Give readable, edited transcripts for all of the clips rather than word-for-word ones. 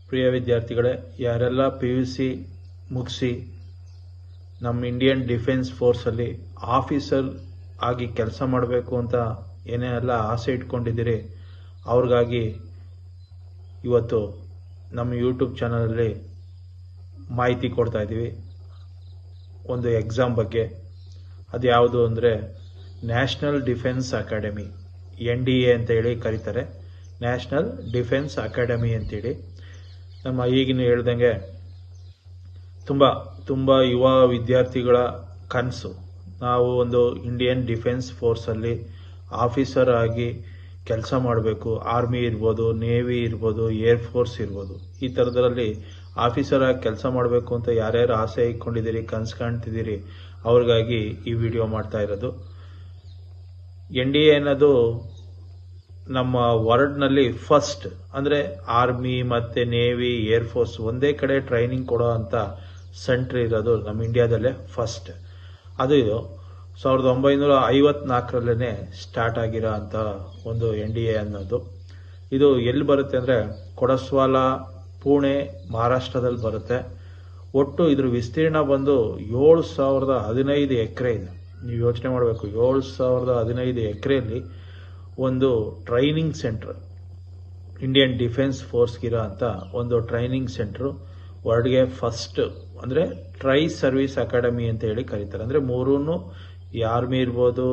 ಪ್ರಿಯ ವಿದ್ಯಾರ್ಥಿಗಳೇ, ಯಾರೆಲ್ಲ PUC ಮುಗಿಸಿ ನಮ್ಮ ಇಂಡಿಯನ್ ಡಿಫೆನ್ಸ್ ಫೋರ್ಸಲ್ಲಿ ಆಫೀಸರ್ ಆಗಿ ಕೆಲಸ ಮಾಡಬೇಕು ಅಂತ ಏನೇನೆಲ್ಲ ಆಸೆ ಇಟ್ಕೊಂಡಿದ್ದೀರಿ ಅವ್ರಿಗಾಗಿ ಇವತ್ತು ನಮ್ಮ ಯೂಟ್ಯೂಬ್ ಚಾನಲಲ್ಲಿ ಮಾಹಿತಿ ಕೊಡ್ತಾ ಇದ್ದೀವಿ. ಒಂದು ಎಕ್ಸಾಮ್ ಬಗ್ಗೆ. ಅದು ಯಾವುದು ಅಂದರೆ ನ್ಯಾಷನಲ್ ಡಿಫೆನ್ಸ್ ಅಕಾಡೆಮಿ, NDA ಅಂತ ಹೇಳಿ ಕರೀತಾರೆ. ನ್ಯಾಷನಲ್ ಡಿಫೆನ್ಸ್ ಅಕಾಡೆಮಿ ಅಂತೇಳಿ ನಮ್ಮ ಈಗಿನ ಹೇಳ್ದಂಗೆ ತುಂಬ ಯುವ ವಿದ್ಯಾರ್ಥಿಗಳ ಕನಸು. ನಾವು ಒಂದು ಇಂಡಿಯನ್ ಡಿಫೆನ್ಸ್ ಫೋರ್ಸಲ್ಲಿ ಆಫೀಸರ್ ಆಗಿ ಕೆಲಸ ಮಾಡಬೇಕು. ಆರ್ಮಿ ಇರ್ಬೋದು, ನೇವಿ ಇರ್ಬೋದು, ಏರ್ ಫೋರ್ಸ್ ಇರ್ಬೋದು. ಈ ಥರದ್ರಲ್ಲಿ ಆಫೀಸರ್ ಆಗಿ ಕೆಲಸ ಮಾಡಬೇಕು ಅಂತ ಯಾರ್ಯಾರು ಆಸೆ ಇಟ್ಕೊಂಡಿದ್ದೀರಿ, ಕನಸು ಕಾಣ್ತಿದ್ದೀರಿ ಅವ್ರಿಗಾಗಿ ಈ ವಿಡಿಯೋ ಮಾಡ್ತಾ ಇರೋದು. NDA ಅನ್ನೋದು ನಮ್ಮ ವರ್ಲ್ಡ್ನಲ್ಲಿ ಫಸ್ಟ್, ಅಂದರೆ ಆರ್ಮಿ ಮತ್ತು ನೇವಿ, ಏರ್ ಫೋರ್ಸ್ ಒಂದೇ ಕಡೆ ಟ್ರೈನಿಂಗ್ ಕೊಡೋ ಅಂತ ಸೆಂಟ್ರ್ ಇರೋದು ನಮ್ಮ ಇಂಡಿಯಾದಲ್ಲೇ ಫಸ್ಟ್. ಅದು 1954ರಲ್ಲೇ ಸ್ಟಾರ್ಟ್ ಆಗಿರೋ ಅಂಥ ಒಂದು NDA ಅನ್ನೋದು. ಇದು ಎಲ್ಲಿ ಬರುತ್ತೆ ಅಂದರೆ ಕೊಡಸ್ವಾಲ, ಪುಣೆ, ಮಹಾರಾಷ್ಟ್ರದಲ್ಲಿ ಬರುತ್ತೆ. ಒಟ್ಟು ಇದ್ರ ವಿಸ್ತೀರ್ಣ ಬಂದು 7015 ಎಕರೆ ಇದೆ. ನೀವು ಯೋಚನೆ ಮಾಡಬೇಕು, 7015 ಎಕರೆಯಲ್ಲಿ ಒಂದು ಟ್ರೈನಿಂಗ್ ಸೆಂಟ್ರ್, ಇಂಡಿಯನ್ ಡಿಫೆನ್ಸ್ ಫೋರ್ಸ್ಗಿರೋ ಅಂತ ಒಂದು ಟ್ರೈನಿಂಗ್ ಸೆಂಟ್ರು ವರ್ಲ್ಡ್ಗೆ ಫಸ್ಟ್. ಅಂದರೆ ಟ್ರೈ ಸರ್ವಿಸ್ ಅಕಾಡೆಮಿ ಅಂತ ಹೇಳಿ ಕರೀತಾರೆ. ಅಂದರೆ ಮೂರೂ, ಈ ಆರ್ಮಿ ಇರ್ಬೋದು,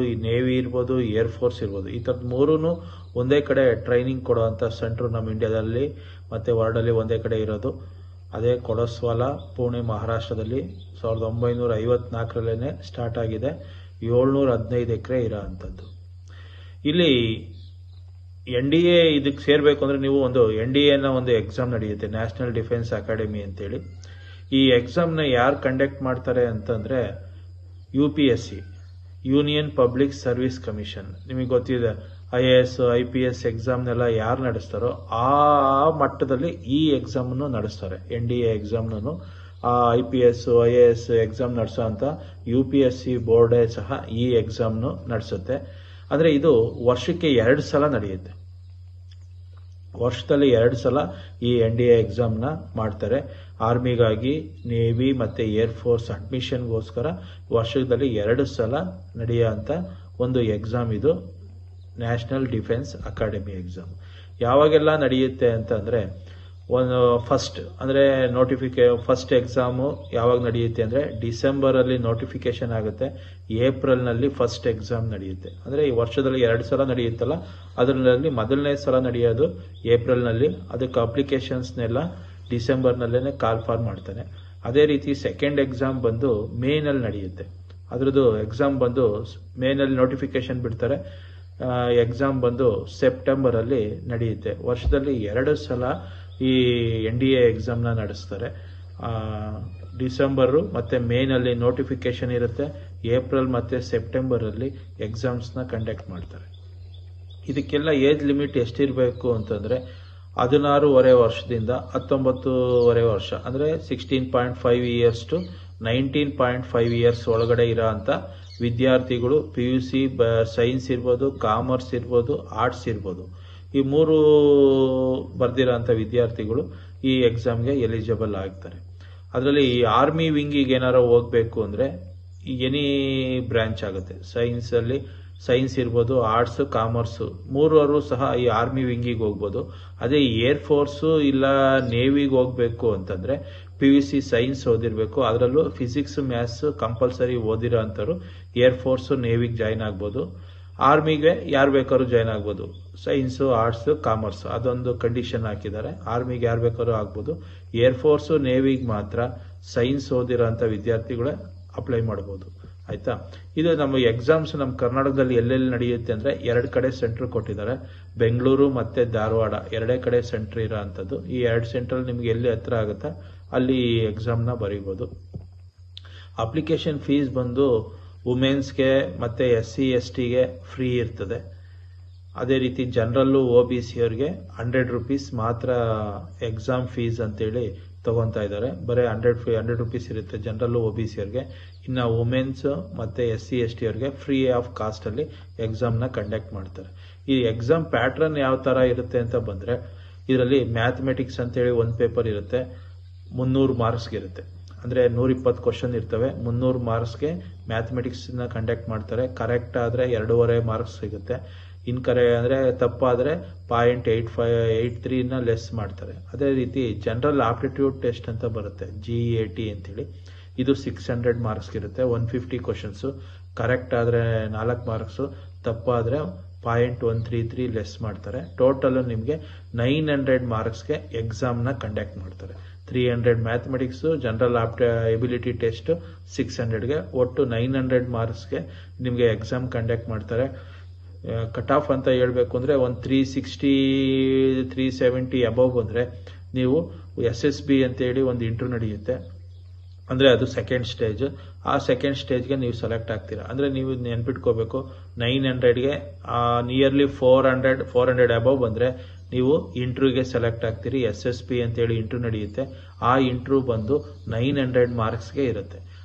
ಈ ನೇವಿ ಇರ್ಬೋದು, ಏರ್ ಫೋರ್ಸ್ ಇರ್ಬೋದು, ಈ ಥರದ್ದು ಮೂರೂ ಒಂದೇ ಕಡೆ ಟ್ರೈನಿಂಗ್ ಕೊಡೋ ಅಂಥ ಸೆಂಟ್ರು ನಮ್ಮ ಇಂಡಿಯಾದಲ್ಲಿ ಮತ್ತು ವರ್ಲ್ಡಲ್ಲಿ ಒಂದೇ ಕಡೆ ಇರೋದು. ಅದೇ ಕೊಡಸ್ವಾಲ, ಪುಣೆ, ಮಹಾರಾಷ್ಟ್ರದಲ್ಲಿ 1954ರಲ್ಲೇ ಸ್ಟಾರ್ಟ್ ಆಗಿದೆ. 715 ಎಕರೆ ಇರೋ ಅಂಥದ್ದು. ಇಲ್ಲಿ NDA ಇದಕ್ಕೆ ಸೇರಬೇಕು ಅಂದರೆ ನೀವು ಒಂದು NDA ಒಂದು ಎಕ್ಸಾಮ್ ನಡೆಯುತ್ತೆ, ನ್ಯಾಷನಲ್ ಡಿಫೆನ್ಸ್ ಅಕಾಡೆಮಿ ಅಂತೇಳಿ. ಈ ಎಕ್ಸಾಮ್ನ ಯಾರು ಕಂಡಕ್ಟ್ ಮಾಡ್ತಾರೆ ಅಂತಂದರೆ UPSC, union public service commission. ನಿಮಗೆ ಗೊತ್ತಿದೆ, IAS, IPS ಎಕ್ಸಾಮ್ನೆಲ್ಲ ಯಾರು ನಡೆಸ್ತಾರೋ ಆ ಮಟ್ಟದಲ್ಲಿ ಈ ಎಕ್ಸಾಮನ್ನು ನಡೆಸ್ತಾರೆ. NDA ಎಕ್ಸಾಮ್ನೂ IPS, IAS ಎಕ್ಸಾಮ್ ನಡೆಸೋ ಅಂತ UPSC ಬೋರ್ಡೇ ಸಹ ಈ ಎಕ್ಸಾಮ್ನು ನಡೆಸುತ್ತೆ. ಅಂದರೆ ಇದು ವರ್ಷಕ್ಕೆ 2 ಸಲ ನಡೆಯುತ್ತೆ. ವರ್ಷದಲ್ಲಿ 2 ಸಲ ಈ NDA ಎಕ್ಸಾಮ್ನ ಮಾಡ್ತಾರೆ. ಆರ್ಮಿಗಾಗಿ, ನೇವಿ ಮತ್ತು ಏರ್ ಫೋರ್ಸ್ ಅಡ್ಮಿಷನ್ಗೋಸ್ಕರ ವರ್ಷದಲ್ಲಿ 2 ಸಲ ನಡೆಯೋ ಅಂಥ ಒಂದು ಎಕ್ಸಾಮ್ ಇದು, ನ್ಯಾಷನಲ್ ಡಿಫೆನ್ಸ್ ಅಕಾಡೆಮಿ ಎಕ್ಸಾಮ್. ಯಾವಾಗೆಲ್ಲ ನಡೆಯುತ್ತೆ ಅಂತಂದರೆ ಒಂದು ಫಸ್ಟ್, ಅಂದರೆ ಫಸ್ಟ್ ಎಕ್ಸಾಮು ಯಾವಾಗ ನಡೆಯುತ್ತೆ ಅಂದರೆ ಡಿಸೆಂಬರಲ್ಲಿ ನೋಟಿಫಿಕೇಶನ್ ಆಗುತ್ತೆ, ಏಪ್ರಿಲ್ನಲ್ಲಿ ಫಸ್ಟ್ ಎಕ್ಸಾಮ್ ನಡೆಯುತ್ತೆ. ಅಂದರೆ ಈ ವರ್ಷದಲ್ಲಿ 2 ಸಲ ನಡೆಯುತ್ತಲ್ಲ, ಅದರಲ್ಲಿ ಮೊದಲನೇ ಸಲ ನಡೆಯೋದು ಏಪ್ರಿಲ್ನಲ್ಲಿ. ಅದಕ್ಕೆ ಅಪ್ಲಿಕೇಶನ್ಸ್ನೆಲ್ಲ ಡಿಸೆಂಬರ್ನಲ್ಲೇ ಕಾಲ್ ಫಾರ್ ಮಾಡ್ತಾನೆ. ಅದೇ ರೀತಿ ಸೆಕೆಂಡ್ ಎಕ್ಸಾಮ್ ಬಂದು ಮೇನಲ್ಲಿ ನಡೆಯುತ್ತೆ. ಅದರದ್ದು ಎಕ್ಸಾಮ್ ಬಂದು ಮೇನಲ್ಲಿ ನೋಟಿಫಿಕೇಶನ್ ಬಿಡ್ತಾರೆ. ಎಕ್ಸಾಮ್ ಬಂದು ಸೆಪ್ಟೆಂಬರಲ್ಲಿ ನಡೆಯುತ್ತೆ. ವರ್ಷದಲ್ಲಿ 2 ಸಲ ಈ NDA ಎಕ್ಸಾಮ್ನ ನಡೆಸ್ತಾರೆ. ಡಿಸೆಂಬರು ಮತ್ತು ಮೇನಲ್ಲಿ ನೋಟಿಫಿಕೇಶನ್ ಇರುತ್ತೆ. ಏಪ್ರಿಲ್ ಮತ್ತು ಸೆಪ್ಟೆಂಬರಲ್ಲಿ ಎಕ್ಸಾಮ್ಸ್ನ ಕಂಡಕ್ಟ್ ಮಾಡ್ತಾರೆ. ಇದಕ್ಕೆಲ್ಲ ಏಜ್ ಲಿಮಿಟ್ ಎಷ್ಟಿರಬೇಕು ಅಂತಂದರೆ 16.5 ವರ್ಷದಿಂದ 19.5 ವರ್ಷ, ಅಂದರೆ 16.5 ಇಯರ್ಸ್ ಟು 19.5 ಇಯರ್ಸ್ ಒಳಗಡೆ ಇರೋ ಅಂಥ ವಿದ್ಯಾರ್ಥಿಗಳು PUC ಸೈನ್ಸ್ ಇರ್ಬೋದು, ಕಾಮರ್ಸ್ ಇರ್ಬೋದು, ಆರ್ಟ್ಸ್ ಇರ್ಬೋದು, ಈ 3 ಬರ್ದಿರೋ ಅಂಥ ವಿದ್ಯಾರ್ಥಿಗಳು ಈ ಎಕ್ಸಾಮ್ಗೆ ಎಲಿಜಿಬಲ್ ಆಗ್ತಾರೆ. ಅದರಲ್ಲಿ ಈ ಆರ್ಮಿ ವಿಂಗಿಗೆ ಏನಾರು ಹೋಗಬೇಕು ಅಂದರೆ ಎನಿ ಬ್ರಾಂಚ್ ಆಗುತ್ತೆ. ಸೈನ್ಸ್ ಇರ್ಬೋದು, ಆರ್ಟ್ಸ್, ಕಾಮರ್ಸು, 3 ಸಹ ಈ ಆರ್ಮಿ ವಿಂಗಿಗೆ ಹೋಗ್ಬೋದು. ಅದೇ ಏರ್ ಫೋರ್ಸು ಇಲ್ಲ ನೇವಿಗೆ ಹೋಗಬೇಕು ಅಂತಂದರೆ PUC ಸೈನ್ಸ್ ಓದಿರಬೇಕು. ಅದರಲ್ಲೂ ಫಿಸಿಕ್ಸ್, ಮ್ಯಾಥ್ಸ್ ಕಂಪಲ್ಸರಿ ಓದಿರೋ ಅಂಥವ್ರು ಏರ್ ಫೋರ್ಸು, ನೇವಿಗೆ ಜಾಯ್ನ್ ಆಗ್ಬೋದು. ಆರ್ಮಿಗೆ ಯಾರು ಬೇಕಾದ್ರೂ ಜಾಯ್ನ್ ಆಗ್ಬೋದು. ಸೈನ್ಸು, ಆರ್ಟ್ಸು, ಕಾಮರ್ಸು ಅದೊಂದು ಕಂಡೀಷನ್ ಹಾಕಿದ್ದಾರೆ. ಆರ್ಮಿಗೆ ಯಾರು ಬೇಕಾದ್ರೂ ಆಗ್ಬೋದು. ಏರ್ ಫೋರ್ಸು, ನೇವಿಗೆ ಮಾತ್ರ ಸೈನ್ಸ್ ಓದಿರೋ ಅಂಥ ವಿದ್ಯಾರ್ಥಿಗಳೇ ಅಪ್ಲೈ ಮಾಡ್ಬೋದು. ಆಯಿತಾ? ಇದು ನಮ್ಮ ಎಕ್ಸಾಮ್ಸ್ ನಮ್ಮ ಕರ್ನಾಟಕದಲ್ಲಿ ಎಲ್ಲೆಲ್ಲಿ ನಡೆಯುತ್ತೆ ಅಂದರೆ 2 ಕಡೆ ಸೆಂಟ್ರ್ ಕೊಟ್ಟಿದ್ದಾರೆ. ಬೆಂಗಳೂರು ಮತ್ತು ಧಾರವಾಡ 2 ಕಡೆ ಸೆಂಟ್ರ್ ಇರೋ ಅಂಥದ್ದು. ಈ 2 ಸೆಂಟ್ರಲ್ಲಿ ನಿಮ್ಗೆ ಎಲ್ಲಿ ಹತ್ರ ಆಗುತ್ತಾ ಅಲ್ಲಿ ಈ ಎಕ್ಸಾಮ್ನ ಬರೀಬೋದು. ಅಪ್ಲಿಕೇಶನ್ ಫೀಸ್ ಬಂದು ವುಮೆನ್ಸ್ಗೆ ಮತ್ತು SC STಗೆ ಫ್ರೀ ಇರ್ತದೆ. ಅದೇ ರೀತಿ ಜನರಲ್ಲು OBC ಅವ್ರಿಗೆ 100 ರೂಪೀಸ್ ಮಾತ್ರ ಎಕ್ಸಾಮ್ ಫೀಸ್ ಅಂತೇಳಿ ತಗೊತಾ ಇದ್ದಾರೆ. ಬರೀ 100 ರೂಪೀಸ್ ಇರುತ್ತೆ ಜನರಲ್ಲು OBC ಅವ್ರಿಗೆ. ಇನ್ನು ವುಮೆನ್ಸ್ ಮತ್ತು SC ST ಅವ್ರಿಗೆ ಫ್ರೀ ಆಫ್ ಕಾಸ್ಟಲ್ಲಿ ಎಕ್ಸಾಮ್ನ ಕಂಡಕ್ಟ್ ಮಾಡ್ತಾರೆ. ಈ ಎಕ್ಸಾಮ್ ಪ್ಯಾಟ್ರನ್ ಯಾವ ಥರ ಇರುತ್ತೆ ಅಂತ ಬಂದರೆ ಇದರಲ್ಲಿ ಮ್ಯಾಥಮೆಟಿಕ್ಸ್ ಅಂತೇಳಿ ಒಂದು ಪೇಪರ್ ಇರುತ್ತೆ, 300 ಮಾರ್ಕ್ಸ್ಗೆ ಇರುತ್ತೆ. ಅಂದರೆ 120 ಕ್ವಶನ್ ಇರ್ತವೆ, 300 ಮಾರ್ಕ್ಸ್ಗೆ ಮ್ಯಾಥಮೆಟಿಕ್ಸ್ನ ಕಂಡಕ್ಟ್ ಮಾಡ್ತಾರೆ. ಕರೆಕ್ಟ್ ಆದರೆ 2.5 ಮಾರ್ಕ್ಸ್ ಸಿಗುತ್ತೆ, ಅಂದರೆ ತಪ್ಪಾದರೆ 0.83ನ ಲೆಸ್ ಮಾಡ್ತಾರೆ. ಅದೇ ರೀತಿ ಜನರಲ್ ಆಪ್ಟಿಟ್ಯೂಡ್ ಟೆಸ್ಟ್ ಅಂತ ಬರುತ್ತೆ, GAT ಅಂತೇಳಿ. ಇದು 600 ಮಾರ್ಕ್ಸ್ಗೆ ಇರುತ್ತೆ, 150 ಕ್ವಶನ್ಸು. ಕರೆಕ್ಟ್ ಆದರೆ 4 ಮಾರ್ಕ್ಸು, ತಪ್ಪಾದರೆ 0.133 ಲೆಸ್ ಮಾಡ್ತಾರೆ. ಟೋಟಲ್ ನಿಮಗೆ 900 ಮಾರ್ಕ್ಸ್ಗೆ ಎಕ್ಸಾಮ್ನ ಕಂಡಕ್ಟ್ ಮಾಡ್ತಾರೆ. 300 ಮ್ಯಾಥಮೆಟಿಕ್ಸು, ಜನರಲ್ ಎಬಿಲಿಟಿ ಟೆಸ್ಟ್ 600ಗೆ, ಒಟ್ಟು 900 ಮಾರ್ಕ್ಸ್ಗೆ ನಿಮಗೆ ಎಕ್ಸಾಮ್ ಕಂಡಕ್ಟ್ ಮಾಡ್ತಾರೆ. ಕಟ್ ಆಫ್ ಅಂತ ಹೇಳಬೇಕು ಅಂದರೆ ಒಂದು 360-370 ಅಬವ್ ಬಂದರೆ ನೀವು SSB ಅಂತೇಳಿ ಒಂದು ಇಂಟರ್ವ್ಯೂ ನಡೆಯುತ್ತೆ. ಅಂದರೆ ಅದು ಸೆಕೆಂಡ್ ಸ್ಟೇಜ್. ಆ ಸೆಕೆಂಡ್ ಸ್ಟೇಜ್ಗೆ ನೀವು ಸೆಲೆಕ್ಟ್ ಆಗ್ತೀರಾ. ಅಂದರೆ ನೀವು ನೆನ್ಪಿಟ್ಕೋಬೇಕು, 900ಗೆ ನಿಯರ್ಲಿ 400 ಅಬವ್ ಬಂದರೆ ನೀವು ಇಂಟರ್ವ್ಯೂಗೆ ಸೆಲೆಕ್ಟ್ ಆಗ್ತೀರಿ. SSB ಅಂತೇಳಿ ಇಂಟರ್ವ್ಯೂ ನಡೆಯುತ್ತೆ. ಆ ಇಂಟರ್ವ್ಯೂ ಬಂದು 900 ಮಾರ್ಕ್ಸ್ಗೆ ಇರುತ್ತೆ.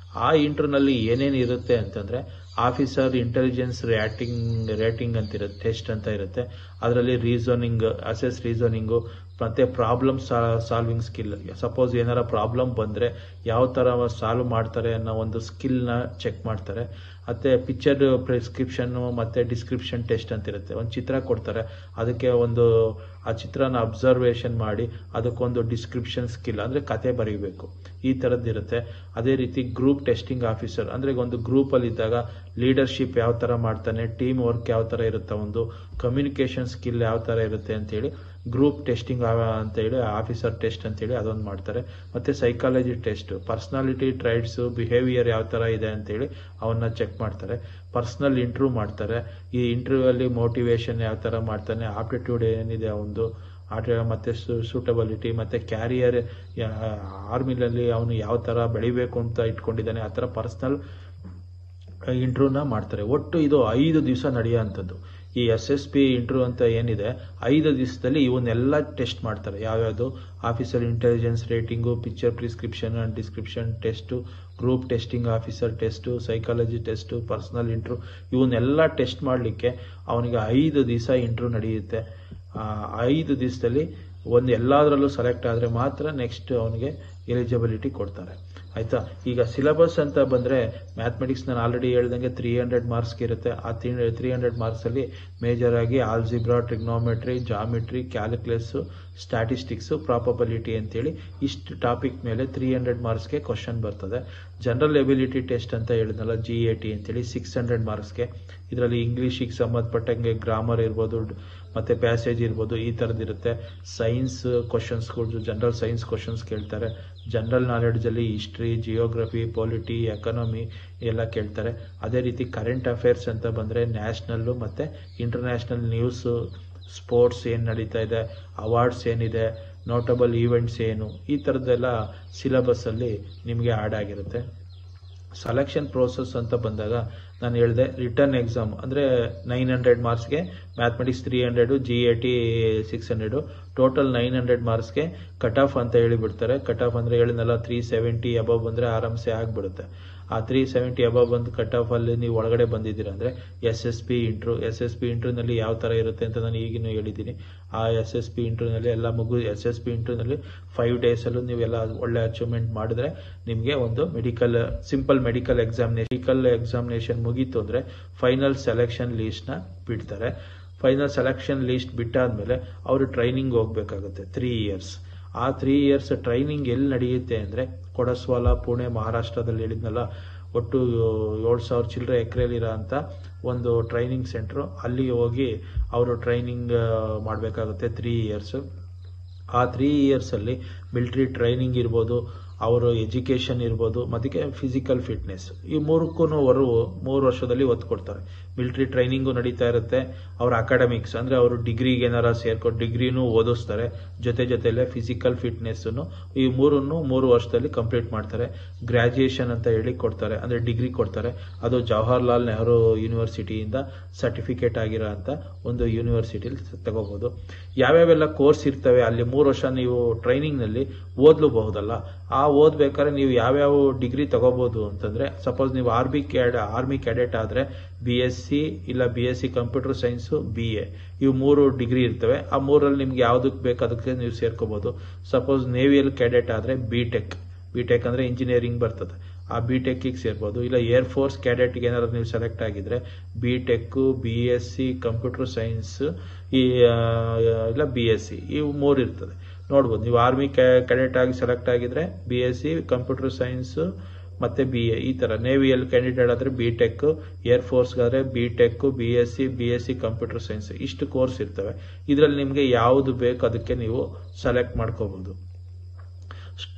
ಆ ಇಂಟರ್ವ್ಯೂನಲ್ಲಿ ಏನೇನು ಇರುತ್ತೆ ಅಂತಂದರೆ, ಆಫೀಸರ್ ಇಂಟೆಲಿಜೆನ್ಸ್ ರೇಟಿಂಗ್ ಅಂತ ಇರುತ್ತೆ, ಟೆಸ್ಟ್ ಅಂತ ಇರುತ್ತೆ. ಅದರಲ್ಲಿ ರೀಸನಿಂಗು ಮತ್ತು ಪ್ರಾಬ್ಲಮ್ ಸಾಲ್ವಿಂಗ್ ಸ್ಕಿಲ್. ಸಪೋಸ್ ಏನಾರ ಪ್ರಾಬ್ಲಮ್ ಬಂದರೆ ಯಾವ ಥರ ಸಾಲ್ವ್ ಮಾಡ್ತಾರೆ ಅನ್ನೋ ಒಂದು ಸ್ಕಿಲ್ನ ಚೆಕ್ ಮಾಡ್ತಾರೆ. ಮತ್ತು ಪಿಕ್ಚರ್ ಪ್ರಿಸ್ಕ್ರಿಪ್ಷನ್ನು ಮತ್ತು ಡಿಸ್ಕ್ರಿಪ್ಷನ್ ಟೆಸ್ಟ್ ಅಂತ ಇರುತ್ತೆ. ಒಂದು ಚಿತ್ರ ಕೊಡ್ತಾರೆ, ಅದಕ್ಕೆ ಆ ಚಿತ್ರನ ಅಬ್ಸರ್ವೇಷನ್ ಮಾಡಿ ಅದಕ್ಕೊಂದು ಡಿಸ್ಕ್ರಿಪ್ಷನ್ ಸ್ಕಿಲ್, ಅಂದರೆ ಕತೆ ಬರೀಬೇಕು, ಈ ಥರದ್ದಿರುತ್ತೆ. ಅದೇ ರೀತಿ ಗ್ರೂಪ್ ಟೆಸ್ಟಿಂಗ್ ಆಫೀಸರ್, ಅಂದರೆ ಒಂದು ಗ್ರೂಪಲ್ಲಿ ಇದ್ದಾಗ ಲೀಡರ್ಶಿಪ್ ಯಾವ ಥರ ಮಾಡ್ತಾನೆ, ಟೀಮ್ ವರ್ಕ್ ಯಾವ ಥರ ಇರುತ್ತೆ, ಒಂದು ಕಮ್ಯುನಿಕೇಷನ್ ಸ್ಕಿಲ್ ಯಾವ ಥರ ಇರುತ್ತೆ ಅಂತೇಳಿ ಗ್ರೂಪ್ ಟೆಸ್ಟಿಂಗ್ ಅಂತೇಳಿ ಆಫೀಸರ್ ಟೆಸ್ಟ್ ಅಂತೇಳಿ ಅದೊಂದು ಮಾಡ್ತಾರೆ. ಮತ್ತು ಸೈಕಾಲಜಿ ಟೆಸ್ಟ್, ಪರ್ಸ್ನಾಲಿಟಿ ಟ್ರೈಟ್ಸು, ಬಿಹೇವಿಯರ್ ಯಾವ ಥರ ಇದೆ ಅಂತೇಳಿ ಅವನ್ನ ಚೆಕ್ ಮಾಡ್ತಾರೆ. ಪರ್ಸ್ನಲ್ ಇಂಟರ್ವ್ಯೂ ಮಾಡ್ತಾರೆ. ಈ ಇಂಟರ್ವ್ಯೂವಲ್ಲಿ ಮೋಟಿವೇಶನ್ ಯಾವ ಥರ ಮಾಡ್ತಾನೆ, ಆಪ್ಟಿಟ್ಯೂಡ್ ಏನಿದೆ ಅವನು, ಮತ್ತು ಸೂಟಬಿಲಿಟಿ, ಮತ್ತು ಕ್ಯಾರಿಯರ್, ಆರ್ಮಿನಲ್ಲಿ ಅವನು ಯಾವ ಥರ ಬೆಳಿಬೇಕು ಅಂತ ಇಟ್ಕೊಂಡಿದ್ದಾನೆ, ಆ ಥರ ಪರ್ಸ್ನಲ್ ಇಂಟರ್ವ್ಯೂನ ಮಾಡ್ತಾರೆ. ಒಟ್ಟು ಇದು 5 ದಿವಸ ನಡೆಯೋಂಥದ್ದು. ಈ SSB ಇಂಟರ್ವ್ಯೂ ಅಂತ ಏನಿದೆ, 5 ದಿವಸದಲ್ಲಿ ಇವನ್ನೆಲ್ಲ ಟೆಸ್ಟ್ ಮಾಡ್ತಾರೆ. ಯಾವ್ಯಾವುದು, officer intelligence rating, picture prescription and description test, group testing officer test, psychology test, personal interview, ಇವನ್ನೆಲ್ಲ ಟೆಸ್ಟ್ ಮಾಡಲಿಕ್ಕೆ ಅವನಿಗೆ 5 ದಿವಸ ಇಂಟರ್ವ್ಯೂ ನಡೆಯುತ್ತೆ. 5 ದಿವಸದಲ್ಲಿ ಎಲ್ಲದರಲ್ಲೂ ಸೆಲೆಕ್ಟ್ ಆದರೆ ಮಾತ್ರ ನೆಕ್ಸ್ಟ್ ಅವನಿಗೆ ಎಲಿಜಿಬಿಲಿಟಿ ಕೊಡ್ತಾರೆ. ಆಯಿತಾ. ಈಗ ಸಿಲೆಬಸ್ ಅಂತ ಬಂದರೆ ಮ್ಯಾಥಮೆಟಿಕ್ಸ್ ನಾನು ಆಲ್ರೆಡಿ ಹೇಳ್ದಂಗೆ 300 ಮಾರ್ಕ್ಸ್ಗೆ ಇರುತ್ತೆ. ಆ 300 ಮಾರ್ಕ್ಸಲ್ಲಿ ಮೇಜರ್ ಆಗಿ algebra, trigonometry, geometry, calculus, statistics, probability ಅಂತೇಳಿ ಇಷ್ಟು ಟಾಪಿಕ್ ಮೇಲೆ 300 ಮಾರ್ಕ್ಸ್ಗೆ ಕ್ವಶನ್ ಬರ್ತದೆ. ಜನರಲ್ ಎಬಿಲಿಟಿ ಟೆಸ್ಟ್ ಅಂತ ಹೇಳಿದ್ನಲ್ಲ, GAT ಅಂತೇಳಿ 600 ಮಾರ್ಕ್ಸ್ಗೆ. ಇದರಲ್ಲಿ ಇಂಗ್ಲೀಷಿಗೆ ಸಂಬಂಧಪಟ್ಟಂಗೆ ಗ್ರಾಮರ್ ಇರ್ಬೋದು, ಮತ್ತು ಪ್ಯಾಸೇಜ್ ಇರ್ಬೋದು, ಈ ಥರದ್ದಿರುತ್ತೆ. ಸೈನ್ಸ್ ಕ್ವಶನ್ಸ್ಗಳು, ಜನರಲ್ ಸೈನ್ಸ್ ಕ್ವಶನ್ಸ್ ಕೇಳ್ತಾರೆ. ಜನರಲ್ ನಾಲೆಡ್ಜಲ್ಲಿ ಹಿಸ್ಟ್ರಿ, ಜಿಯೋಗ್ರಫಿ, ಪೊಲಿಟಿ, ಎಕನಾಮಿ ಎಲ್ಲ ಕೇಳ್ತಾರೆ. ಅದೇ ರೀತಿ ಕರೆಂಟ್ ಅಫೇರ್ಸ್ ಅಂತ ಬಂದರೆ ನ್ಯಾಷನಲ್ಲು ಮತ್ತು ಇಂಟರ್ನ್ಯಾಷನಲ್ ನ್ಯೂಸು, ಸ್ಪೋರ್ಟ್ಸ್ ಏನು ನಡೀತಾ ಇದೆ, ಅವಾರ್ಡ್ಸ್ ಏನಿದೆ, ನೋಟಬಲ್ ಈವೆಂಟ್ಸ್ ಏನು, ಈ ಥರದ್ದೆಲ್ಲ ಸಿಲೆಬಸ್ಸಲ್ಲಿ ನಿಮಗೆ ಆ್ಯಡ್ ಆಗಿರುತ್ತೆ. ಸೆಲೆಕ್ಷನ್ ಪ್ರೋಸೆಸ್ ಅಂತ ಬಂದಾಗ ನಾನು ಹೇಳಿದೆ, ರಿಟರ್ನ್ ಎಕ್ಸಾಮ್ ಅಂದರೆ 900 ಮಾರ್ಕ್ಸ್ಗೆ ಮ್ಯಾಥಮೆಟಿಕ್ಸ್ 300, GAT 600, ಟೋಟಲ್ 900 ಮಾರ್ಕ್ಸ್ಗೆ ಕಟ್ ಆಫ್ ಅಂತ ಹೇಳಿಬಿಡ್ತಾರೆ. ಕಟ್ ಆಫ್ ಅಂದರೆ ಹೇಳಿದ್ನಲ್ಲ, 370 ಅಬವ್ ಬಂದರೆ ಆರಾಮ್ಸೆ ಆಗಿಬಿಡುತ್ತೆ. ಆ 370 ಅಬವ್ ಬಂದು ಕಟ್ ಆಫಲ್ಲಿ ನೀವು ಒಳಗಡೆ ಬಂದಿದ್ದೀರಾ ಅಂದರೆ SSB ಇಂಟರ್ವ್ಯೂನಲ್ಲಿ ಯಾವ ಥರ ಇರುತ್ತೆ ಅಂತ ನಾನು ಈಗಿನೂ ಹೇಳಿದ್ದೀನಿ. ಆ SSB ಇಂಟರ್ವ್ಯೂನಲ್ಲಿ ಎಲ್ಲ SSB ಇಂಟರ್ವ್ಯೂನಲ್ಲಿ 5 ಡೇಸಲ್ಲೂ ನೀವೆಲ್ಲ ಒಳ್ಳೆ ಅಚೀವ್ಮೆಂಟ್ ಮಾಡಿದ್ರೆ ನಿಮಗೆ ಒಂದು ಸಿಂಪಲ್ ಮೆಡಿಕಲ್ ಎಕ್ಸಾಮಿನೇಷನ್ ಮುಗೀತು ಅಂದರೆ ಫೈನಲ್ ಸೆಲೆಕ್ಷನ್ ಲೀಸ್ಟ್ನ ಬಿಡ್ತಾರೆ. ಫೈನಲ್ ಸೆಲೆಕ್ಷನ್ ಲೀಸ್ಟ್ ಬಿಟ್ಟಾದ್ಮೇಲೆ ಅವರು ಟ್ರೈನಿಂಗ್ ಹೋಗ್ಬೇಕಾಗುತ್ತೆ 3 ಇಯರ್ಸ್. ಆ 3 ಇಯರ್ಸ್ ಟ್ರೈನಿಂಗ್ ಎಲ್ಲಿ ನಡೆಯುತ್ತೆ ಅಂದರೆ ಕೊಡಸ್ವಾಲ, ಪುಣೆ, ಮಹಾರಾಷ್ಟ್ರದಲ್ಲಿ ಹೇಳಿದ್ನಲ್ಲ, ಒಟ್ಟು 7,000 ಚಿಲ್ಲರೆ ಎಕರೆಲಿರೋ ಅಂಥ ಒಂದು ಟ್ರೈನಿಂಗ್ ಸೆಂಟ್ರು. ಅಲ್ಲಿ ಹೋಗಿ ಅವರು ಟ್ರೈನಿಂಗ್ ಮಾಡಬೇಕಾಗುತ್ತೆ 3 ಇಯರ್ಸು. ಆ 3 ಇಯರ್ಸಲ್ಲಿ ಮಿಲಿಟ್ರಿ ಟ್ರೈನಿಂಗ್ ಇರ್ಬೋದು, ಅವರು ಎಜುಕೇಷನ್ ಇರ್ಬೋದು, ಮತ್ತು ಫಿಸಿಕಲ್ ಫಿಟ್ನೆಸ್, ಈ 3 ವರ್ಷದಲ್ಲಿ ಒತ್ತು ಕೊಡ್ತಾರೆ. ಮಿಲಿಟ್ರಿ ಟ್ರೈನಿಂಗು ನಡೀತಾ ಇರುತ್ತೆ. ಅವ್ರ ಅಕಾಡೆಮಿಕ್ಸ್ ಅಂದರೆ ಅವರು ಡಿಗ್ರಿಗೆ ಏನಾರ ಡಿಗ್ರಿನೂ ಓದಿಸ್ತಾರೆ. ಜೊತೆಯಲ್ಲೇ ಫಿಸಿಕಲ್ ಫಿಟ್ನೆಸ್ಸನ್ನು ಈ 3 ವರ್ಷದಲ್ಲಿ ಕಂಪ್ಲೀಟ್ ಮಾಡ್ತಾರೆ. ಗ್ರ್ಯಾಜುಯೇಷನ್ ಅಂತ ಹೇಳಿ ಕೊಡ್ತಾರೆ, ಅಂದರೆ ಡಿಗ್ರಿ ಕೊಡ್ತಾರೆ. ಅದು ಜವಾಹರ್ಲಾಲ್ ನೆಹರು ಯೂನಿವರ್ಸಿಟಿಯಿಂದ ಸರ್ಟಿಫಿಕೇಟ್ ಆಗಿರೋ ಅಂಥ ಒಂದು ಯೂನಿವರ್ಸಿಟಿಲಿ ತಗೋಬೋದು. ಯಾವ್ಯಾವೆಲ್ಲ ಕೋರ್ಸ್ ಇರ್ತವೆ ಅಲ್ಲಿ 3 ವರ್ಷ ನೀವು ಟ್ರೈನಿಂಗ್ನಲ್ಲಿ ಓದಲೂಬಹುದಲ್ಲ, ಆ ಓದ್ಬೇಕಾದ್ರೆ ನೀವು ಯಾವ್ಯಾವ ಡಿಗ್ರಿ ತಗೋಬಹುದು ಅಂತಂದ್ರೆ, ಸಪೋಸ್ ನೀವು ಆರ್ಮಿ ಕ್ಯಾಡೆಟ್ ಆದ್ರೆ BSc ಇಲ್ಲ BSc ಕಂಪ್ಯೂಟರ್ ಸೈನ್ಸ್ BA ಇವು 3 ಡಿಗ್ರಿ ಇರ್ತವೆ. ಆ 3ರಲ್ಲಿ ನಿಮ್ಗೆ ಯಾವ್ದಕ್ಕೆ ಬೇಕು ಅದಕ್ಕೆ ನೀವು ಸೇರ್ಕೋಬಹುದು. ಸಪೋಸ್ ನೇವಿಯಲ್ಲಿ ಕ್ಯಾಡೆಟ್ ಆದ್ರೆ ಬಿಟೆಕ್ ಅಂದ್ರೆ ಇಂಜಿನಿಯರಿಂಗ್ ಬರ್ತದೆ, ಆ ಬಿಟೆಕ್ಗೆ ಸೇರ್ಬೋದು. ಇಲ್ಲ ಏರ್ ಫೋರ್ಸ್ ಕ್ಯಾಡೆಟ್ಗೆ ಏನಾದ್ರು ನೀವು ಸೆಲೆಕ್ಟ್ ಆಗಿದ್ರೆ ಬಿಟೆಕ್, BSc ಕಂಪ್ಯೂಟರ್ ಸೈನ್ಸ್ ಇಲ್ಲ BSc ಇವು 3 ಇರ್ತದೆ. ನೋಡ್ಬೋದು, ನೀವು ಆರ್ಮಿ ಕ್ಯಾಡೆಟ್ ಆಗಿ ಸೆಲೆಕ್ಟ್ ಆಗಿದ್ರೆ BSc ಕಂಪ್ಯೂಟರ್ ಸೈನ್ಸ್ ಮತ್ತೆ BA ಈ ತರ. ನೇವಿಯಲ್ಲಿ ಕ್ಯಾಂಡಿಡೇಟ್ ಆದ್ರೆ ಬಿಟೆಕ್, ಏರ್ ಫೋರ್ಸ್ ಆದ್ರೆ ಬಿಟೆಕ್, BSc ಕಂಪ್ಯೂಟರ್ ಸೈನ್ಸ್ ಇಷ್ಟು ಕೋರ್ಸ್ ಇರ್ತವೆ. ಇದರಲ್ಲಿ ನಿಮ್ಗೆ ಯಾವ್ದು ಬೇಕು ಅದಕ್ಕೆ ನೀವು ಸೆಲೆಕ್ಟ್ ಮಾಡ್ಕೋಬಹುದು.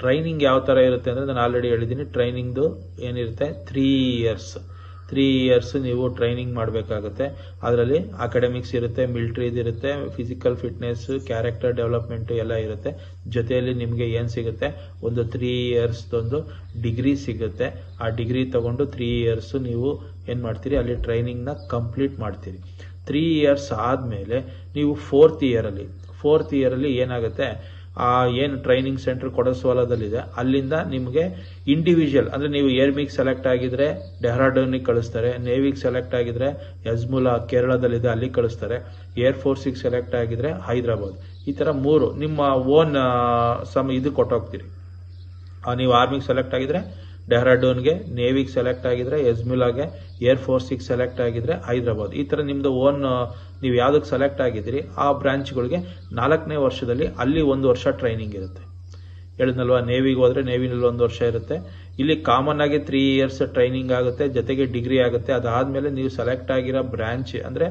ಟ್ರೈನಿಂಗ್ ಯಾವ ತರ ಇರುತ್ತೆ ಅಂದ್ರೆ ನಾನು ಆಲ್ರೆಡಿ ಹೇಳಿದ್ದೀನಿ. ಟ್ರೈನಿಂಗ್ದು ಏನಿರುತ್ತೆ 3 ಇಯರ್ಸ್ ನೀವು ಟ್ರೈನಿಂಗ್ ಮಾಡಬೇಕಾಗುತ್ತೆ. ಅದರಲ್ಲಿ ಅಕಾಡೆಮಿಕ್ಸ್ ಇರುತ್ತೆ, ಮಿಲಿಟರಿ ಇರುತ್ತೆ, ಫಿಸಿಕಲ್ ಫಿಟ್ನೆಸ್, ಕ್ಯಾರೆಕ್ಟರ್ ಡೆವಲಪ್ಮೆಂಟ್ ಎಲ್ಲ ಇರುತ್ತೆ. ಜೊತೆಯಲ್ಲಿ ನಿಮಗೆ ಏನ್ ಸಿಗುತ್ತೆ, ಒಂದು 3 ಇಯರ್ಸ್ ಒಂದು ಡಿಗ್ರಿ ಸಿಗುತ್ತೆ. ಆ ಡಿಗ್ರಿ ತಗೊಂಡು 3 ಇಯರ್ಸ್ ನೀವು ಏನ್ ಮಾಡ್ತೀರಿ, ಅಲ್ಲಿ ಟ್ರೈನಿಂಗ್ ನ ಕಂಪ್ಲೀಟ್ ಮಾಡ್ತೀರಿ. 3 ಇಯರ್ಸ್ ಆದ್ಮೇಲೆ ನೀವು 4th ಇಯರ್ ಅಲ್ಲಿ ಏನಾಗುತ್ತೆ, ಆ ಏನು ಟ್ರೈನಿಂಗ್ ಸೆಂಟರ್ ಕೊಡಸ್ವಾಲದಲ್ಲಿದೆ ಅಲ್ಲಿಂದ ನಿಮಗೆ ಇಂಡಿವಿಜುವಲ್ ಅಂದ್ರೆ ನೀವು ಏರ್ಮಿಗೆ ಸೆಲೆಕ್ಟ್ ಆಗಿದ್ರೆ ಡೆಹ್ರಾಡೂನ್ಗೆ ಕಳಿಸ್ತಾರೆ, ನೇವಿಗೆ ಸೆಲೆಕ್ಟ್ ಆಗಿದ್ರೆ ಯಜ್ಮುಲಾ ಕೇರಳದಲ್ಲಿದೆ ಅಲ್ಲಿ ಕಳಿಸ್ತಾರೆ, ಏರ್ ಫೋರ್ಸಿಗೆ ಸೆಲೆಕ್ಟ್ ಆಗಿದ್ರೆ ಹೈದರಾಬಾದ್. ಈ ತರ 3 ನಿಮ್ಮ ಓನ್ ಇದು ಕೊಟ್ಟೋಗ್ತೀರಿ. ನೀವು ಆರ್ಮಿಗೆ ಸೆಲೆಕ್ಟ್ ಆಗಿದ್ರೆ ಡೆಹ್ರಾಡೂನ್ಗೆ, ನೇವಿಗೆ ಸೆಲೆಕ್ಟ್ ಆಗಿದ್ರೆ ಯಜ್ಮುಲಾಗೆ, ಏರ್ ಫೋರ್ಸಿಗೆ ಸೆಲೆಕ್ಟ್ ಆಗಿದ್ರೆ ಹೈದರಾಬಾದ್. ಈ ತರ ನಿಮ್ದು ಓನ್ ನೀವು ಯಾವ್ದಕ್ಕೆ ಸೆಲೆಕ್ಟ್ ಆಗಿದ್ದೀರಿ ಆ ಬ್ರಾಂಚ್ಗಳಿಗೆ 4ನೇ ವರ್ಷದಲ್ಲಿ ಅಲ್ಲಿ 1 ವರ್ಷ ಟ್ರೈನಿಂಗ್ ಇರುತ್ತೆ. ಹೇಳಿದ್ನಲ್ವಾ, ನೇವಿಗೆ ಹೋದ್ರೆ ನೇವಿನಲ್ಲಿ 1 ವರ್ಷ ಇರುತ್ತೆ. ಇಲ್ಲಿ ಕಾಮನ್ ಆಗಿ 3 ಇಯರ್ಸ್ ಟ್ರೈನಿಂಗ್ ಆಗುತ್ತೆ, ಜೊತೆಗೆ ಡಿಗ್ರಿ ಆಗುತ್ತೆ. ಅದಾದ್ಮೇಲೆ ನೀವು ಸೆಲೆಕ್ಟ್ ಆಗಿರೋ ಬ್ರಾಂಚ್ ಅಂದ್ರೆ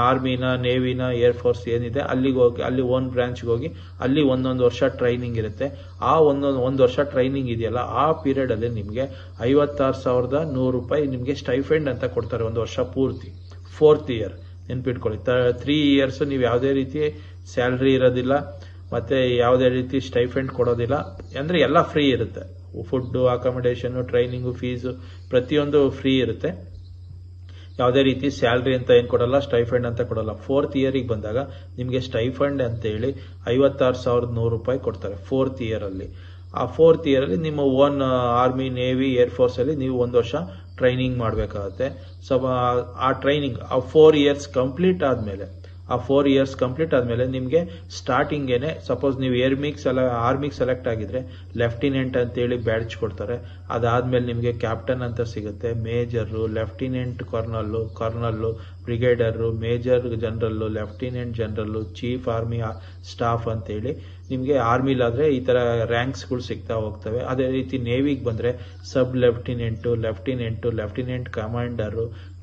ಆರ್ಮಿನ, ನೇವಿನ, ಏರ್ ಫೋರ್ಸ್ ಏನಿದೆ ಅಲ್ಲಿಗೆ ಹೋಗಿ, ಅಲ್ಲಿ ಓನ್ ಬ್ರಾಂಚ್ಗೆ ಹೋಗಿ ಅಲ್ಲಿ 1 ವರ್ಷ ಟ್ರೈನಿಂಗ್ ಇರುತ್ತೆ. ಆ 1 ವರ್ಷ ಟ್ರೈನಿಂಗ್ ಇದೆಯಲ್ಲ ಆ ಪೀರಿಯಡ್ ಅಲ್ಲಿ ನಿಮ್ಗೆ 56,100 ರೂಪಾಯಿ ನಿಮ್ಗೆ ಸ್ಟೈಫೆಂಡ್ ಅಂತ ಕೊಡ್ತಾರೆ 1 ವರ್ಷ ಪೂರ್ತಿ. 4th ಇಯರ್ ನೆನ್ಪಿಟ್ಕೊಳ್ಳಿ. 3 ಇಯರ್ಸ್ ನೀವು ಯಾವುದೇ ರೀತಿ ಸ್ಯಾಲ್ರಿ ಇರೋದಿಲ್ಲ, ಮತ್ತೆ ಯಾವುದೇ ರೀತಿ ಸ್ಟೈಫೆಂಡ್ ಕೊಡೋದಿಲ್ಲ. ಅಂದ್ರೆ ಎಲ್ಲ ಫ್ರೀ ಇರುತ್ತೆ. ಫುಡ್, ಅಕಾಮಿಡೇಷನ್, ಟ್ರೈನಿಂಗ್, ಫೀಸ್ ಪ್ರತಿಯೊಂದು ಫ್ರೀ ಇರುತ್ತೆ. ಯಾವುದೇ ರೀತಿ ಸ್ಯಾಲ್ರಿ ಅಂತ ಏನ್ ಕೊಡಲ್ಲ, ಸ್ಟೈಫಂಡ್ ಅಂತ ಕೊಡಲ್ಲ. 4th ಇಯರಿಗೆ ಬಂದಾಗ ನಿಮ್ಗೆ ಸ್ಟೈಫಂಡ್ ಅಂತ ಹೇಳಿ 56,100 ರೂಪಾಯಿ ಕೊಡ್ತಾರೆ 4th ಇಯರ್ ಅಲ್ಲಿ. ಆ 4th ಇಯರ್ ಅಲ್ಲಿ ನಿಮ್ಮ own army, navy, air force ಅಲ್ಲಿ ನೀವು 1 ವರ್ಷ ಟ್ರೈನಿಂಗ್ ಮಾಡ್ಬೇಕಾಗತ್ತೆ. ಸೊ ಆ ಟ್ರೈನಿಂಗ್ 4 ಇಯರ್ಸ್ ಕಂಪ್ಲೀಟ್ ಆದ್ಮೇಲೆ ನಿಮ್ಗೆ ಸ್ಟಾರ್ಟಿಂಗ್ ಏನೆ, ಸಪೋಸ್ ನೀವು ಆರ್ಮಿಗೆ ಸೆಲೆಕ್ಟ್ ಆಗಿದ್ರೆ ಲೆಫ್ಟಿನೆಂಟ್ ಅಂತ ಹೇಳಿ ಬ್ಯಾಡ್ಜ್ ಕೊಡ್ತಾರೆ. ಅದಾದ್ಮೇಲೆ ನಿಮ್ಗೆ ಕ್ಯಾಪ್ಟನ್ ಅಂತ ಸಿಗುತ್ತೆ, major, lieutenant colonel, ಬ್ರಿಗೇಡರ್, major general, lieutenant general, chief army staff ಅಂತ ಹೇಳಿ ನಿಮ್ಗೆ ಆರ್ಮಿಲಾದ್ರೆ ಈ ತರ ರ್ಯಾಂಕ್ಸ್ ಗಳು ಸಿಗ್ತಾ ಹೋಗ್ತವೆ. ಅದೇ ರೀತಿ ನೇವಿಗೆ ಬಂದ್ರೆ sub lieutenant, lieutenant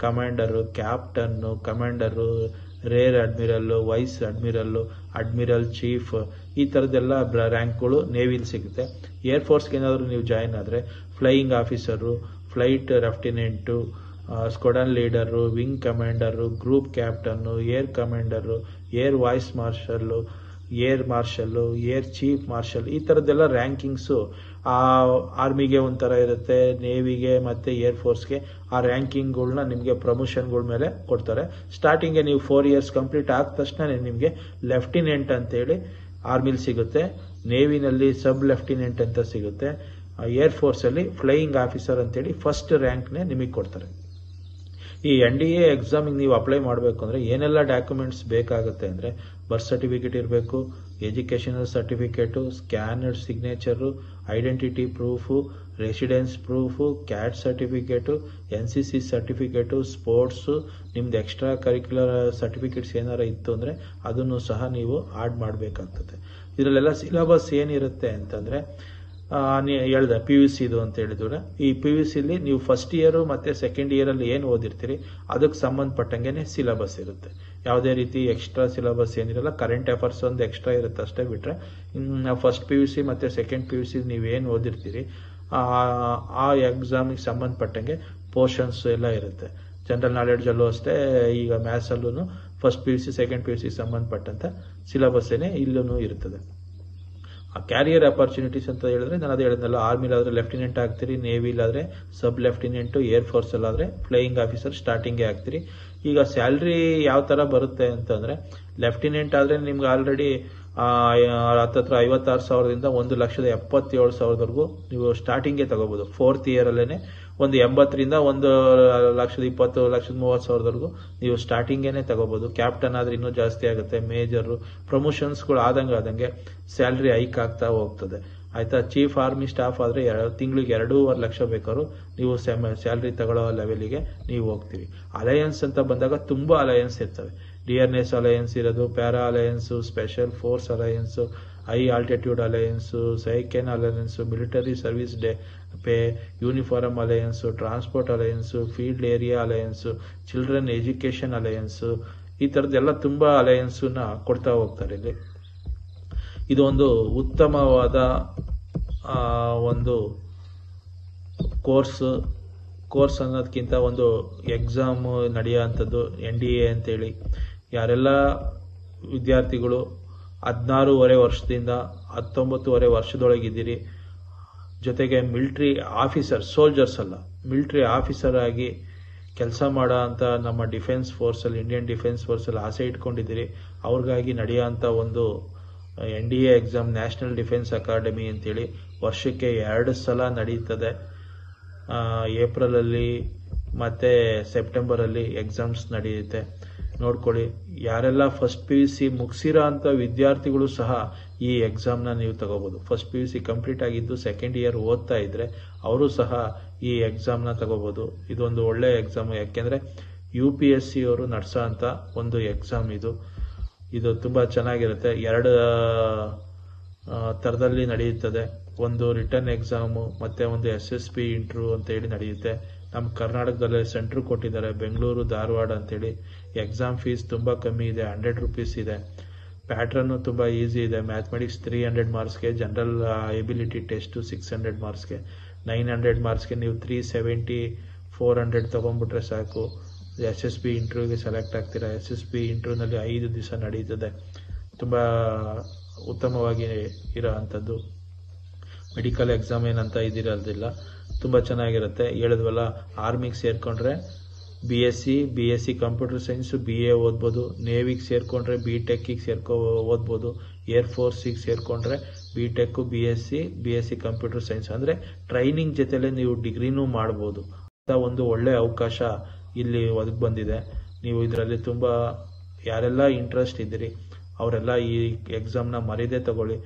commander, captain, commander, rear admiral, vice admiral, chief, ಈ ತರದೆಲ್ಲ ರ್ಯಾಂಕ್ಗಳು ನೇವಿಲ್ ಸಿಗುತ್ತೆ. ಏರ್ ಫೋರ್ಸ್ಗೆ ಏನಾದ್ರು ನೀವು ಜಾಯಿನ್ ಆದ್ರೆ flying officer, flight lieutenant, squadron leader, wing commander, group captain, air commander, air vice marshal, air chief marshal, ಈ ತರದ್ದೆಲ್ಲ ರ್ಯಾಂಕಿಂಗ್ಸು ಆ ಆರ್ಮಿಗೆ ಒಂಥರ ಇರುತ್ತೆ, ನೇವಿಗೆ ಮತ್ತೆ ಏರ್ ಫೋರ್ಸ್ಗೆ ಆ ರ್ಯಾಂಕಿಂಗ್ಗಳನ್ನ ನಿಮಗೆ ಪ್ರಮೋಷನ್ಗಳ ಮೇಲೆ ಕೊಡ್ತಾರೆ. ಸ್ಟಾರ್ಟಿಂಗ್ಗೆ ನೀವು 4 ಇಯರ್ಸ್ ಕಂಪ್ಲೀಟ್ ಆದ ತಕ್ಷಣ ನಿಮಗೆ ಲೆಫ್ಟಿನೆಂಟ್ ಅಂತೇಳಿ ಆರ್ಮಿಲಿ ಸಿಗುತ್ತೆ, ನೇವಿನಲ್ಲಿ ಸಬ್ ಲೆಫ್ಟಿನೆಂಟ್ ಅಂತ ಸಿಗುತ್ತೆ, ಏರ್ ಫೋರ್ಸ್ ಅಲ್ಲಿ ಫ್ಲೈಯಿಂಗ್ ಆಫೀಸರ್ ಅಂತೇಳಿ ಫಸ್ಟ್ ರ್ಯಾಂಕ್ನೇ ನಿಮಗೆ ಕೊಡ್ತಾರೆ. ಈ NDA ಎಕ್ಸಾಮಿಗೆ ನೀವು ಅಪ್ಲೈ ಮಾಡಬೇಕು ಅಂದ್ರೆ ಏನೆಲ್ಲ ಡಾಕ್ಯುಮೆಂಟ್ಸ್ ಬೇಕಾಗುತ್ತೆ ಅಂದ್ರೆ ಬರ್ತ್ ಸರ್ಟಿಫಿಕೇಟ್ ಇರಬೇಕು, educational certificate, scanner signature, identity proof, residence proof, cat certificate, NCC certificate, sports, ನಿಮ್ದು ಎಕ್ಸ್ಟ್ರಾ ಕರಿಕ್ಯುಲರ್ ಸರ್ಟಿಫಿಕೇಟ್ಸ್ ಏನಾರ ಇತ್ತು ಅಂದ್ರೆ ಅದನ್ನು ಸಹ ನೀವು ಆಡ್ ಮಾಡಬೇಕಾಗ್ತದೆ. ಇದರಲ್ಲೆಲ್ಲ ಸಿಲೆಬಸ್ ಏನಿರುತ್ತೆ ಅಂತಂದ್ರೆ ಹೇಳ್ದೆ PUC ಇದು ಅಂತ ಹೇಳಿದ್ರೆ, ಈ PUC ಅಲ್ಲಿ ನೀವು ಫಸ್ಟ್ ಇಯರ್ ಮತ್ತೆ ಸೆಕೆಂಡ್ ಇಯರ್ ಅಲ್ಲಿ ಏನು ಓದಿರ್ತೀರಿ ಅದಕ್ಕೆ ಸಂಬಂಧಪಟ್ಟಂಗೆನೆ ಸಿಲೆಬಸ್ ಇರುತ್ತೆ. ಯಾವುದೇ ರೀತಿ ಎಕ್ಸ್ಟ್ರಾ ಸಿಲೆಬಸ್ ಏನಿರಲ್ಲ. ಕರೆಂಟ್ ಅಫೇರ್ಸ್ ಒಂದು ಎಕ್ಸ್ಟ್ರಾ ಇರುತ್ತೆ ಅಷ್ಟೇ, ಬಿಟ್ರೆ ಫಸ್ಟ್ PUC ಮತ್ತೆ ಸೆಕೆಂಡ್ PUC ನೀವೇನು ಓದಿರ್ತೀರಿ ಆ ಎಕ್ಸಾಮಿಗೆ ಸಂಬಂಧಪಟ್ಟಂಗೆ ಪೋರ್ಷನ್ಸ್ ಎಲ್ಲ ಇರುತ್ತೆ. ಜನರಲ್ ನಾಲೆಡ್ಜ್ ಅಲ್ಲೂ ಅಷ್ಟೇ, ಈಗ ಮ್ಯಾಥ್ಸ್ ಅಲ್ಲೂ ಫಸ್ಟ್ PUC ಸೆಕೆಂಡ್ PUC ಸಂಬಂಧಪಟ್ಟಂತ ಸಿಲೆಬಸ್ ಏನೇ ಇಲ್ಲೂ ಇರ್ತದೆ. ಕ್ಯಾರಿಯರ್ ಅಪರ್ಚುನಿಟೀಸ್ ಅಂತ ಹೇಳಿದ್ರೆ ನಾನು ಅದೇ ಹೇಳಿದ್ನಲ್ಲ, ಆರ್ಮಿಲಾದ್ರೆ ಲೆಫ್ಟಿನೆಂಟ್ ಆಗ್ತೀರಿ, ನೇವಿಲಾದ್ರೆ ಸಬ್ ಲೆಫ್ಟಿನೆಂಟ್, ಏರ್ ಫೋರ್ಸ್ ಅಲ್ಲಾದ್ರೆ ಫ್ಲೈಯಿಂಗ್ ಆಫೀಸರ್ ಸ್ಟಾರ್ಟಿಂಗ್ಗೆ ಆಗ್ತೀರಿ. ಈಗ ಸ್ಯಾಲ್ರಿ ಯಾವ ತರ ಬರುತ್ತೆ ಅಂತಂದ್ರೆ ಲೆಫ್ಟಿನೆಂಟ್ ಆದ್ರೆ ನಿಮ್ಗೆ ಆಲ್ರೆಡಿ ಹತ್ತತ್ರ 56,000ದಿಂದ 1,77,000ವರೆಗೂ ನೀವು ಸ್ಟಾರ್ಟಿಂಗೇ ತಗೋಬಹುದು. 4th ಇಯರಲ್ಲೇ ಒಂದು 80ರಿಂದ 1,20,000 1,30,000ವರೆಗೂ ನೀವು ಸ್ಟಾರ್ಟಿಂಗೇನೆ ತಗೋಬಹುದು. ಕ್ಯಾಪ್ಟನ್ ಆದ್ರೆ ಇನ್ನೂ ಜಾಸ್ತಿ ಆಗುತ್ತೆ. ಮೇಜರ್ ಪ್ರಮೋಷನ್ಸ್ಗಳು ಆದಂಗೆ ಸ್ಯಾಲ್ರಿ ಹೈಕ್ ಆಗ್ತಾ ಹೋಗ್ತದೆ. ಆಯ್ತಾ. ಚೀಫ್ ಆರ್ಮಿ ಸ್ಟಾಫ್ ಆದ್ರೆ ತಿಂಗಳಿಗೆ 2.5 ಲಕ್ಷ ಬೇಕಾದ್ರೂ ನೀವು ಸ್ಯಾಲ್ರಿ ತಗೊಳ್ಳೋ ಲೆವೆಲ್ಗೆ ನೀವು ಹೋಗ್ತೀವಿ. ಅಲಯನ್ಸ್ ಅಂತ ಬಂದಾಗ ತುಂಬಾ ಅಲಯನ್ಸ್ ಇರ್ತವೆ. ಡಿಆರ್ಎಸ್ ಅಲಯನ್ಸ್ ಇರೋದು, para allowance, special force allowance, high altitude allowance, Siachen allowance, military service pay, uniform allowance, transport allowance, field area allowance, children education allowance, ಈ ತರದ್ದೆಲ್ಲ ತುಂಬಾ ಅಲಯನ್ಸ್ ನ ಕೊಡ್ತಾ ಹೋಗ್ತಾರೆ ಇಲ್ಲಿ. ಇದು ಒಂದು ಉತ್ತಮವಾದ ಒಂದು ಕೋರ್ಸ್ ಅನ್ನೋದಕ್ಕಿಂತ ಒಂದು ಎಕ್ಸಾಮ್ ನಡೆಯುವಂಥದ್ದು. NDA ಅಂತೇಳಿ ಯಾರೆಲ್ಲ ವಿದ್ಯಾರ್ಥಿಗಳು 16.5 ವರ್ಷದಿಂದ 19.5 ವರ್ಷದೊಳಗಿದ್ದೀರಿ, ಜೊತೆಗೆ ಮಿಲಿಟರಿ ಆಫೀಸರ್, ಸೋಲ್ಜರ್ಸ್ ಅಲ್ಲ, ಮಿಲಿಟರಿ ಆಫೀಸರ್ ಆಗಿ ಕೆಲಸ ಮಾಡೋ ಅಂತ ನಮ್ಮ ಡಿಫೆನ್ಸ್ ಫೋರ್ಸಲ್ಲಿ, ಇಂಡಿಯನ್ ಡಿಫೆನ್ಸ್ ಫೋರ್ಸಲ್ಲಿ ಆಸೆ ಇಟ್ಕೊಂಡಿದ್ದೀರಿ, ಅವ್ರಿಗಾಗಿ ನಡೆಯೋಂಥ ಒಂದು NDA exam, national defence academy ಅಂತೇಳಿ ವರ್ಷಕ್ಕೆ 2 ಸಲ ನಡೀತದೆ. ಏಪ್ರಿಲ್ ಅಲ್ಲಿ ಮತ್ತೆ ಸೆಪ್ಟೆಂಬರ್ ಅಲ್ಲಿ ಎಕ್ಸಾಮ್ಸ್ ನಡೆಯುತ್ತೆ. ನೋಡ್ಕೊಳ್ಳಿ. ಯಾರೆಲ್ಲ ಫಸ್ಟ್ PUC ಮುಗಿಸಿರೋ ಅಂತ ವಿದ್ಯಾರ್ಥಿಗಳು ಸಹ ಈ ಎಕ್ಸಾಮ್ನ ನೀವು ತಗೋಬಹುದು. ಫಸ್ಟ್ PUC ಕಂಪ್ಲೀಟ್ ಆಗಿದ್ದು ಸೆಕೆಂಡ್ ಇಯರ್ ಓದ್ತಾ ಇದ್ರೆ ಅವರು ಸಹ ಈ ಎಕ್ಸಾಮ್ನ ತಗೋಬಹುದು. ಇದೊಂದು ಒಳ್ಳೆ ಎಕ್ಸಾಮ್. ಯಾಕೆಂದ್ರೆ UPSC ಅವರು ನಡೆಸೋ ಅಂತ ಒಂದು ಎಕ್ಸಾಮ್ ಇದು ತುಂಬಾ ಚೆನ್ನಾಗಿರುತ್ತೆ. 2 ಥರದಲ್ಲಿ ನಡೆಯುತ್ತದೆ. ಒಂದು ರಿಟರ್ನ್ ಎಕ್ಸಾಮು ಮತ್ತೆ ಒಂದು SSP ಇಂಟರ್ವ್ಯೂ ಅಂತ ಹೇಳಿ ನಡೆಯುತ್ತೆ. ನಮ್ಮ ಕರ್ನಾಟಕದಲ್ಲೇ ಸೆಂಟರ್ ಕೊಟ್ಟಿದ್ದಾರೆ, ಬೆಂಗಳೂರು, ಧಾರವಾಡ ಅಂತೇಳಿ. ಎಕ್ಸಾಮ್ ಫೀಸ್ ತುಂಬಾ ಕಮ್ಮಿ ಇದೆ, 100 ರೂಪೀಸ್ ಇದೆ. ಪ್ಯಾಟ್ರನ್ ತುಂಬಾ ಈಸಿ ಇದೆ. ಮ್ಯಾಥಮೆಟಿಕ್ಸ್ 300 ಮಾರ್ಕ್ಸ್ಗೆ, ಜನರಲ್ ಎಬಿಲಿಟಿ ಟೆಸ್ಟ್ 600 ಮಾರ್ಕ್ಸ್ಗೆ, 900 ಮಾರ್ಕ್ಸ್ಗೆ ನೀವು 370 400 ತಗೊಂಡ್ಬಿಟ್ರೆ ಸಾಕು. SSP ಇಂಟರ್ವ್ಯೂಗೆ ಸೆಲೆಕ್ಟ್ ಆಗ್ತೀರಾ. SSP ಇಂಟರ್ವ್ಯೂನಲ್ಲಿ 5 ದಿವಸ ನಡೀತದೆ. ತುಂಬಾ ಉತ್ತಮವಾಗಿ ಇರೋ ಅಂಥದ್ದು. ಮೆಡಿಕಲ್ ಎಕ್ಸಾಮ್ ಏನಂತ ಇದಿರೋದಿಲ್ಲ, ತುಂಬಾ ಚೆನ್ನಾಗಿರುತ್ತೆ. ಹೇಳಿದ್ವಲ್ಲ, ಆರ್ಮಿಗೆ ಸೇರ್ಕೊಂಡ್ರೆ BSc ಕಂಪ್ಯೂಟರ್ ಸೈನ್ಸ್ BA ಓದ್ಬೋದು. ನೇವಿಗೆ ಸೇರ್ಕೊಂಡ್ರೆ BTechಗೆ ಓದ್ಬೋದು. ಏರ್ಫೋರ್ಸಿಗೆ ಸೇರ್ಕೊಂಡ್ರೆ BTech BSc ಕಂಪ್ಯೂಟರ್ ಸೈನ್ಸ್. ಅಂದ್ರೆ ಟ್ರೈನಿಂಗ್ ಜೊತೆಲೆ ನೀವು ಡಿಗ್ರಿನೂ ಮಾಡ್ಬೋದು ಅಂತ ಒಂದು ಒಳ್ಳೆ ಅವಕಾಶ ಇಲ್ಲಿ ಒದಗಿ ಬಂದಿದೆ. ನೀವು ಇದರಲ್ಲಿ ತುಂಬಾ ಯಾರೆಲ್ಲ ಇಂಟ್ರೆಸ್ಟ್ ಇದ್ದೀರಿ ಅವರೆಲ್ಲ ಈ ಎಕ್ಸಾಮ್ನ ಮರೀದೇ ತಗೊಳ್ಳಿ.